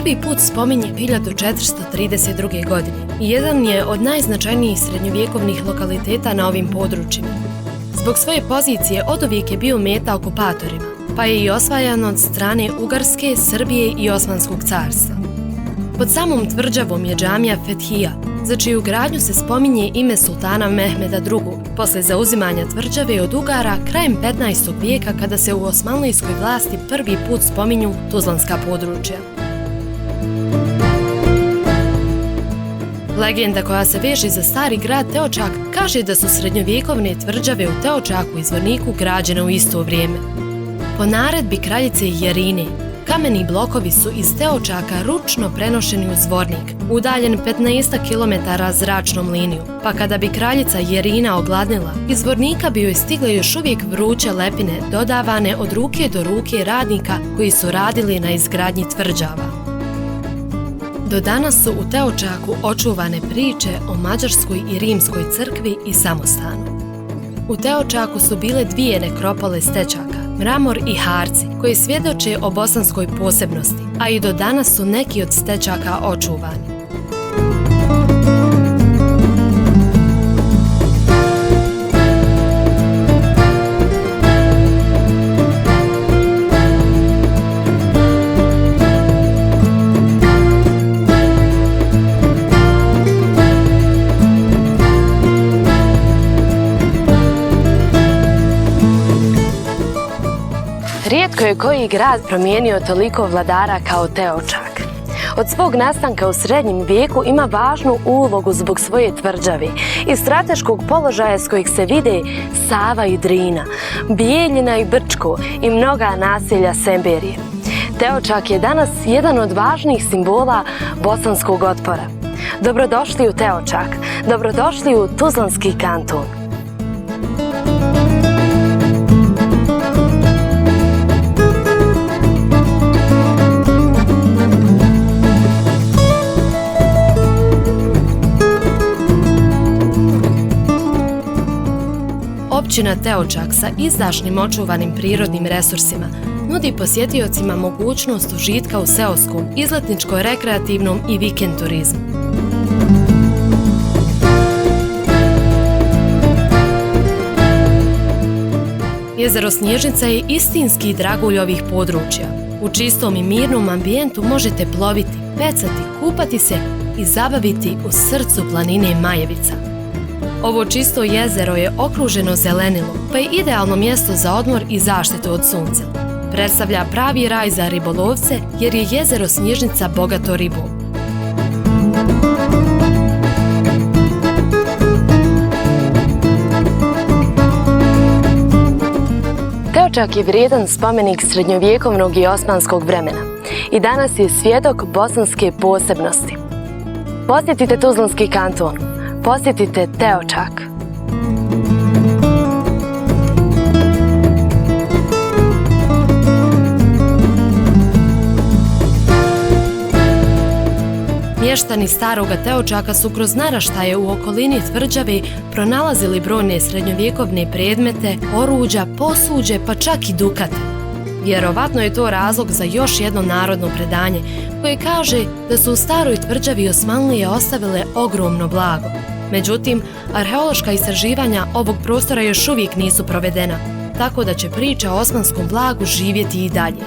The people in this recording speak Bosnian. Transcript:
prvi put spominje 1432. godine i jedan je od najznačajnijih srednjovjekovnih lokaliteta na ovim područjima. Zbog svoje pozicije oduvijek je bio meta okupatorima, pa je i osvajan od strane Ugarske, Srbije i Osmanskog carstva. Pod samom tvrđavom je džamija Fethija, za čiju gradnju se spominje ime sultana Mehmeda II. Posle zauzimanja tvrđave od Ugara krajem 15. vijeka kada se u osmanlijskoj vlasti prvi put spominju tuzlanska područja. Legenda koja se veže za stari grad Teočak kaže da su srednjovjekovne tvrđave u Teočaku i Zvorniku građene u isto vrijeme. Po naredbi kraljice Jerine, kameni blokovi su iz Teočaka ručno prenošeni u Zvornik, udaljen 15 km zračnom linijom, pa kada bi kraljica Jerina ogladnila, iz Zvornika bi joj stigle još uvijek vruće lepine dodavane od ruke do ruke radnika koji su radili na izgradnji tvrđava. Do danas su u Teočaku očuvane priče o Mađarskoj i Rimskoj crkvi i samostanu. U Teočaku su bile dvije nekropole stečaka, Mramor i Harci, koji svjedoče o bosanskoj posebnosti, a i do danas su neki od stečaka očuvani. Rijetko je koji grad promijenio toliko vladara kao Teočak. Od svog nastanka u srednjem vijeku ima važnu ulogu zbog svoje tvrđave i strateškog položaja s kojih se vide Sava i Drina, Bijeljina i Brčko i mnoga naselja Semberije. Teočak je danas jedan od važnih simbola bosanskog otpora. Dobrodošli u Teočak, dobrodošli u Tuzlanski kanton. Općina Teočak sa izdašnim očuvanim prirodnim resursima nudi posjetiocima mogućnost užitka u seoskom, izletničko-rekreativnom i vikend turizmu. Jezero Snježnica je istinski dragulj ovih područja. U čistom i mirnom ambijentu možete ploviti, pecati, kupati se i zabaviti u srcu planine Majevica. Ovo čisto jezero je okruženo zelenilom, pa je idealno mjesto za odmor i zaštitu od sunca. Predstavlja pravi raj za ribolovce jer je jezero Snježnica bogato ribom. Teočak je vrijedan spomenik srednjovjekovnog i osmanskog vremena i danas je svjedok bosanske posebnosti. Posjetite Tuzlanski kanton. Posjetite Teočak. Mještani staroga Teočaka su kroz naraštaje u okolini tvrđave pronalazili brojne srednjovjekovne predmete, oruđa, posuđe pa čak i dukate. Vjerovatno je to razlog za još jedno narodno predanje koje kaže da su u staroj tvrđavi Osmanlije ostavile ogromno blago. Međutim, arheološka istraživanja ovog prostora još uvijek nisu provedena, tako da će priča o osmanskom blagu živjeti i dalje.